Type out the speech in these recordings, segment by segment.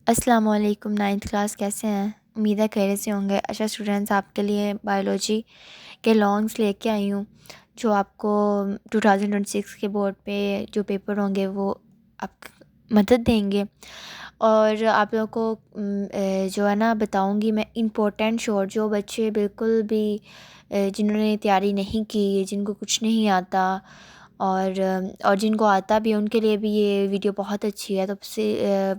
अस्सलाम वालेकुम। Ninth class कैसे हैं? उम्मीद है खैरियत से होंगे। अच्छा स्टूडेंट्स, आपके लिए बायोलॉजी के लॉन्ग्स लेके आई हूँ जो आपको 2026 के बोर्ड पे जो पेपर होंगे वो आप मदद देंगे। और आप लोगों को जो है ना बताऊँगी मैं इम्पोर्टेंट शॉर्ट, जो बच्चे बिल्कुल भी जिन्होंने तैयारी नहीं की, जिनको कुछ नहीं आता और जिनको आता भी है उनके लिए भी ये वीडियो बहुत अच्छी है। तो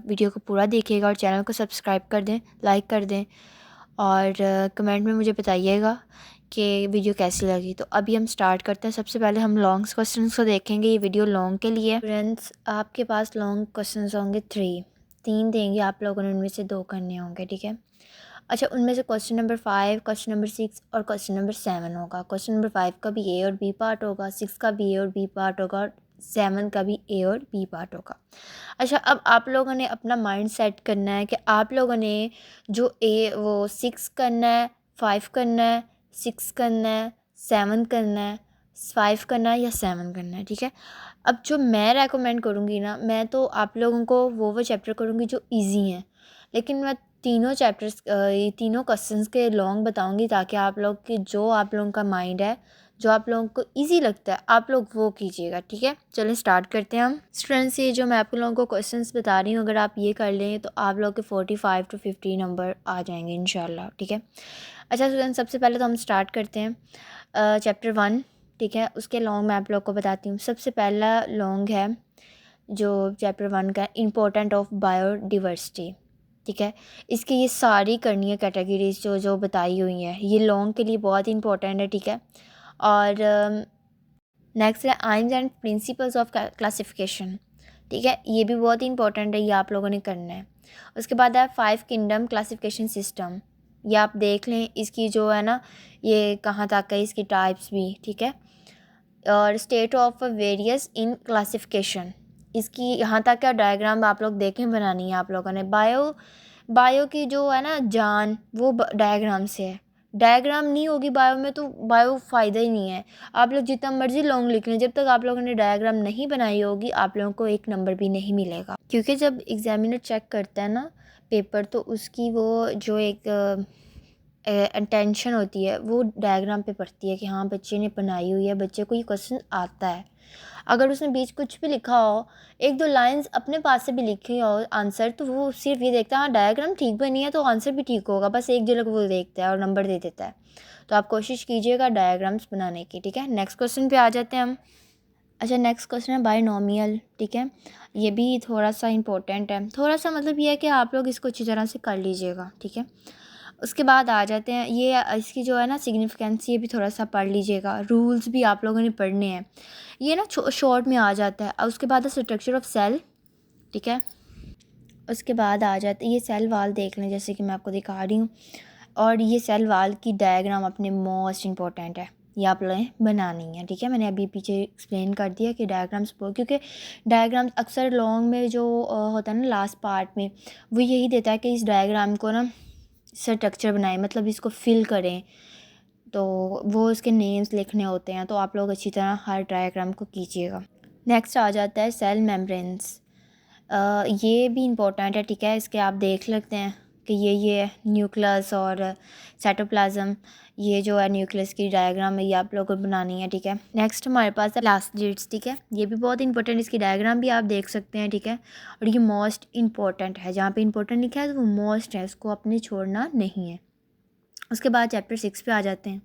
वीडियो को पूरा देखिएगा और चैनल को सब्सक्राइब कर दें, लाइक कर दें और कमेंट में मुझे बताइएगा कि वीडियो कैसी लगी। तो अभी हम स्टार्ट करते हैं। सबसे पहले हम लॉन्ग क्वेश्चंस को देखेंगे। ये वीडियो लॉन्ग के लिए। फ्रेंड्स, आपके पास लॉन्ग क्वेश्चंस होंगे 3 देंगे, आप लोगों ने उनमें से 2 करने होंगे, ठीक है। अच्छा, उनमें से क्वेश्चन नंबर 5, क्वेश्चन नंबर 6 और क्वेश्चन नंबर 7 होगा। क्वेश्चन नंबर 5 का भी ए और बी पार्ट होगा, 6 का भी ए और बी पार्ट होगा और 7 का भी ए और बी पार्ट होगा। अच्छा, अब आप लोगों ने अपना माइंड सेट करना है कि आप लोगों ने जो ए वो 6 करना है, 5 करना है, 6 करना है, 7 करना है, 5 करना है या 7 करना है, ठीक है। अब जो मैं रेकमेंड करूँगी ना, मैं तो आप लोगों को वो चैप्टर करूँगी जो ईजी हैं, लेकिन मैं तीनों चैप्टर्स ये तीनों क्वेश्चंस के लॉन्ग बताऊंगी ताकि आप लोग की जो आप लोगों का माइंड है, जो आप लोगों को इजी लगता है, आप लोग वो कीजिएगा, ठीक है। चलिए स्टार्ट करते हैं हम। स्टूडेंट्स, ये जो मैं आप लोगों को क्वेश्चंस बता रही हूँ, अगर आप ये कर लें तो आप लोग के 45 to 50 नंबर आ जाएंगे इंशाल्लाह, ठीक है। अच्छा स्टूडेंट्स, सबसे पहले तो हम स्टार्ट करते हैं चैप्टर 1, ठीक है। उसके लॉन्ग मैं आप लोग को बताती हूँ। सबसे पहला लॉन्ग है जो चैप्टर 1 का, इम्पोर्टेंट ऑफ बायोडिवर्सिटी, ठीक है। इसकी ये सारी करनी है कैटेगरीज जो जो बताई हुई हैं, ये लॉन्ग के लिए बहुत ही इंपॉर्टेंट है, ठीक है। और नेक्स्ट है AIIMS and principles of classification, ठीक है, ये भी बहुत ही इंपॉर्टेंट है, ये आप लोगों ने करना है। उसके बाद है 5 किंगडम क्लासिफिकेशन सिस्टम, ये आप देख लें, इसकी जो है ना ये कहाँ तक है, इसकी टाइप्स भी, ठीक है। और state of various in classification, इसकी यहाँ तक का डायग्राम आप लोग देखें बनानी है आप लोगों ने। बायो की जो है ना जान, वो डायग्राम से है। डायग्राम नहीं होगी बायो में तो बायो फ़ायदा ही नहीं है। आप लोग जितना मर्जी लॉन्ग लिख लें, जब तक आप लोगों ने डायग्राम नहीं बनाई होगी आप लोगों को एक नंबर भी नहीं मिलेगा, क्योंकि जब एग्जामिनर चेक करता है ना पेपर, तो उसकी वो जो एक अटेंशन होती है वो डायग्राम पे पड़ती है कि हाँ बच्चे ने बनाई हुई है, बच्चे को ये क्वेश्चन आता है। अगर उसने बीच कुछ भी लिखा हो, एक दो लाइंस अपने पास से भी लिखी हो आंसर, तो वो सिर्फ ये देखता है हाँ डायग्राम ठीक बनी है तो आंसर भी ठीक होगा, बस एक झलक वो देखता है और नंबर दे देता है। तो आप कोशिश कीजिएगा डायग्राम्स बनाने की, ठीक है। नेक्स्ट क्वेश्चन पे आ जाते हैं हम। अच्छा, नेक्स्ट क्वेश्चन है बायनोमियल, ठीक है। ये भी थोड़ा सा इंपॉर्टेंट है, थोड़ा सा मतलब ये है कि आप लोग इसको अच्छी तरह से कर लीजिएगा, ठीक है। उसके बाद आ जाते हैं ये इसकी जो है ना सिग्निफिकेंस, ये भी थोड़ा सा पढ़ लीजिएगा। रूल्स भी आप लोगों ने पढ़ने हैं, ये ना शॉर्ट में आ जाता है। और उसके बाद है स्ट्रक्चर ऑफ सेल, ठीक है। उसके बाद आ जाते ये सेल वाल देख लें जैसे कि मैं आपको दिखा रही हूँ। और ये सेल वाल की डायग्राम अपने मोस्ट इंपॉर्टेंट है, ये आप लोगों बनानी है, ठीक है। मैंने अभी पीछे एक्सप्लेन कर दिया कि डायग्राम्स क्योंकि डायग्राम्स अक्सर लॉन्ग में जो होता है ना लास्ट पार्ट में, वो यही देता है कि इस डायग्राम को ना स्ट्रक्चर बनाएं, मतलब इसको फिल करें, तो वो इसके नेम्स लिखने होते हैं। तो आप लोग अच्छी तरह हर डायग्राम को कीजिएगा। नेक्स्ट आ जाता है सेल मेम्ब्रेन्स, ये भी इम्पोर्टेंट है, ठीक है। इसके आप देख लेते हैं कि ये न्यूक्लियस और साइटोप्लाज्म, ये जो है न्यूक्लियस की डायग्राम है, ये आप लोगों को बनानी है, ठीक है। नेक्स्ट हमारे पास है प्लास्टिड्स, ठीक है। ये भी बहुत इंपॉर्टेंट, इसकी डायग्राम भी आप देख सकते हैं, ठीक है। और ये मोस्ट इंपॉर्टेंट है, जहाँ पे इंपॉर्टेंट लिखा है तो वो मोस्ट है, इसको अपने छोड़ना नहीं है। उसके बाद चैप्टर 6 पे आ जाते हैं।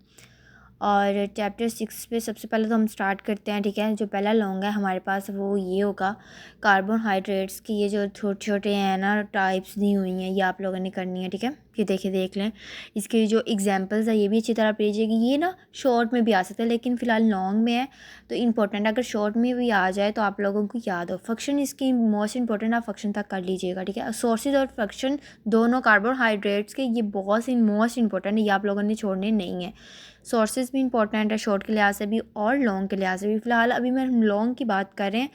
और चैप्टर 6 पे सबसे पहले तो हम स्टार्ट करते हैं, ठीक है। जो पहला लॉन्ग है हमारे पास वो ये होगा कार्बोहाइड्रेट्स की, ये जो छोटे छोटे हैं ना टाइप्स दी हुई हैं, ये आप लोगों ने करनी है, ठीक है। ये देखिए देख लें, इसके जो एग्जांपल्स है ये भी अच्छी तरह पढ़िएगा। ये ना शॉर्ट में भी आ सकता है लेकिन फ़िलहाल लॉन्ग में है तो इम्पोर्टेंट, अगर शॉर्ट में भी आ जाए तो आप लोगों को याद हो। फंक्शन इसकी मोस्ट इंपॉर्टेंट, आप फंक्शन तक कर लीजिएगा, ठीक है। सोर्सेज और फंक्शन दोनों कार्बोहाइड्रेट्स के, ये बहुत ही मोस्ट इंपॉर्टेंट है, ये आप लोगों ने छोड़ने नहीं है। सोर्सेज भी इंपॉर्टेंट है शॉर्ट के लिहाज से भी और लॉन्ग के लिहाज से भी। फ़िलहाल अभी मैं लॉन्ग की बात करें,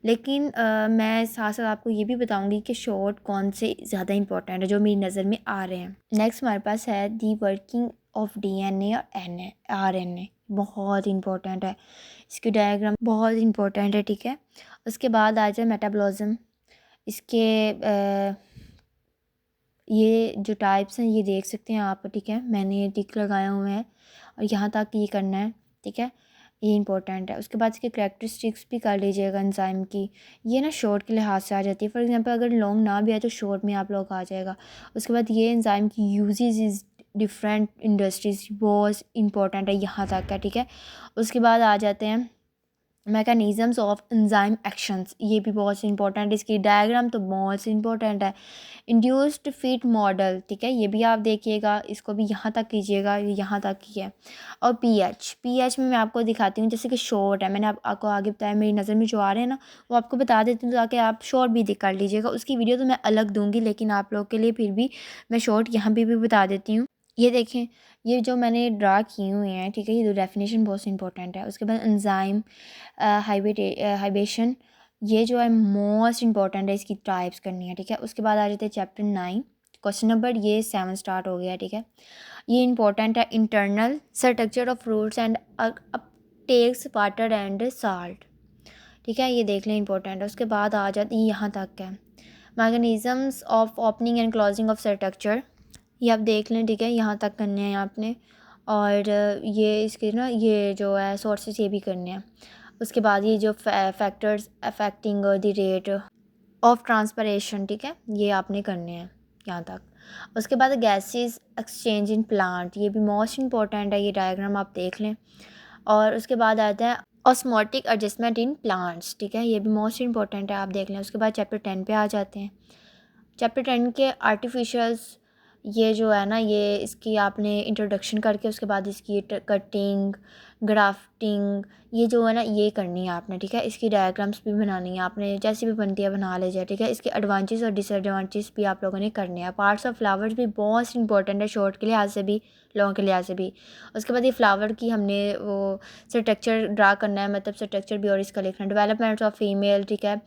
लेकिन मैं साथ साथ आपको ये भी बताऊंगी कि शॉर्ट कौन से ज़्यादा इंपॉर्टेंट है जो मेरी नज़र में आ रहे हैं। नेक्स्ट हमारे पास है दी वर्किंग ऑफ डीएनए और एनए आरएनए, बहुत इंपॉर्टेंट है, इसकी डायग्राम बहुत इंपॉर्टेंट है, ठीक है। उसके बाद आ जाए मेटाबॉलिज्म, इसके ये जो टाइप्स हैं ये देख सकते हैं आप, ठीक है। मैंने टिक लगाया हुआ है और यहाँ तक ये करना है, ठीक है। ये इंपॉर्टेंट है। उसके बाद इसकी करैक्टरिस्टिक्स भी कर लीजिएगा एंजाइम की। ये ना शॉर्ट के लिहाज से आ जाती है। फॉर एग्जांपल अगर लॉन्ग ना भी आए तो शॉर्ट में आप लोग आ जाएगा। उसके बाद ये एंजाइम की यूजेस इज़ डिफरेंट इंडस्ट्रीज़, बहुत इंपॉर्टेंट है, यहाँ तक है, ठीक है। उसके बाद आ जाते हैं मैकेनिज़म्स ऑफ एंजाइम एक्शंस, ये भी बहुत इंपॉर्टेंट है। इसकी डायग्राम तो बहुत इंपॉर्टेंट है। इंड्यूस्ड फिट मॉडल, ठीक है, ये भी आप देखिएगा, इसको भी यहाँ तक कीजिएगा, यहाँ तक ही है। और पीएच में मैं आपको दिखाती हूँ, जैसे कि शॉर्ट है, मैंने आपको आगे बताया, मेरी नज़र में जो आ रहे हैं ना वो आपको बता देती हूँ ताकि आप शॉर्ट भी कर लीजिएगा। उसकी वीडियो तो मैं अलग दूँगी, लेकिन आप लोग के लिए फिर भी मैं शॉर्ट यहाँ भी बता देती हूँ। ये देखें, ये जो मैंने ड्रा किए हुए हैं, ठीक है, ये दो डेफिनेशन बहुत इंपॉर्टेंट है। उसके बाद एंजाइम हाइबेशन, ये जो है मोस्ट इंपॉर्टेंट है, इसकी टाइप्स करनी है, ठीक है। उसके बाद आ जाते हैं चैप्टर 9, क्वेश्चन नंबर ये 7 स्टार्ट हो गया, ठीक है। ये इंपॉर्टेंट है, internal structure of fruits and takes water and salt, ठीक है, ये देख लें, इंपॉर्टेंट है। उसके बाद आ जाती है यहाँ तक है mechanisms of opening and closing of structure, ये आप देख लें, ठीक है, यहाँ तक करने हैं आपने। और ये इसके ना ये जो है सोर्सेस ये भी करने हैं। उसके बाद ये जो factors affecting the rate of transpiration, ठीक है, ये आपने करने हैं यहाँ तक। उसके बाद गैसेस एक्सचेंज इन प्लांट, ये भी मोस्ट इंपॉर्टेंट है, ये डायग्राम आप देख लें। और उसके बाद आता है ऑस्मोटिक एडजस्टमेंट इन प्लांट्स, ठीक है, ये भी मोस्ट इंपॉर्टेंट है, आप देख लें। उसके बाद चैप्टर 10 पे आ जाते हैं। चैप्टर 10 के आर्टिफिशियल्स, ये जो है ना ये इसकी आपने इंट्रोडक्शन करके उसके बाद इसकी कटिंग ग्राफ्टिंग ये जो है ना ये करनी है आपने, ठीक है। इसकी डायग्राम्स भी बनानी है आपने, जैसी भी बनती है बना लीजिए, ठीक है। इसके एडवांटेज और डिसएडवांटेज भी आप लोगों ने करने हैं। पार्ट्स ऑफ फ्लावर्स भी बहुत इंपॉर्टेंट है, शॉर्ट के लिहाज से भी लॉन्ग के लिहाज से भी। उसके बाद ये फ्लावर की हमने वो स्ट्रक्चर ड्रा करना है, मतलब स्ट्रक्चर भी और इसका लिखना है। डेवलपमेंट ऑफ फीमेल, ठीक है,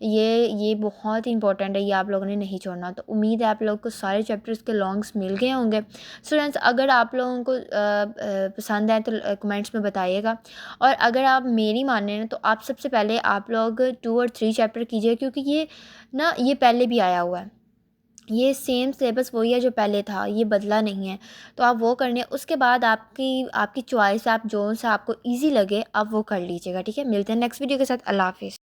ये बहुत ही इंपॉर्टेंट है, ये आप लोगों ने नहीं छोड़ना। तो उम्मीद है आप लोगों को सारे चैप्टर्स के लॉन्ग्स मिल गए होंगे। स्टूडेंट्स, अगर आप लोगों को पसंद आए तो कमेंट्स में बताइएगा। और अगर आप मेरी माने ना तो आप सबसे पहले आप लोग 2 और 3 चैप्टर कीजिए, क्योंकि ये ना ये पहले भी आया हुआ है, ये सेम सिलेबस वही है जो पहले था, ये बदला नहीं है। तो आप वो करने, उसके बाद आपकी आपकी चॉइस, आप जो सा आपको ईजी लगे आप वो कर लीजिएगा, ठीक है। मिलते हैं नेक्स्ट वीडियो के साथ। अल्लाह हाफिज़।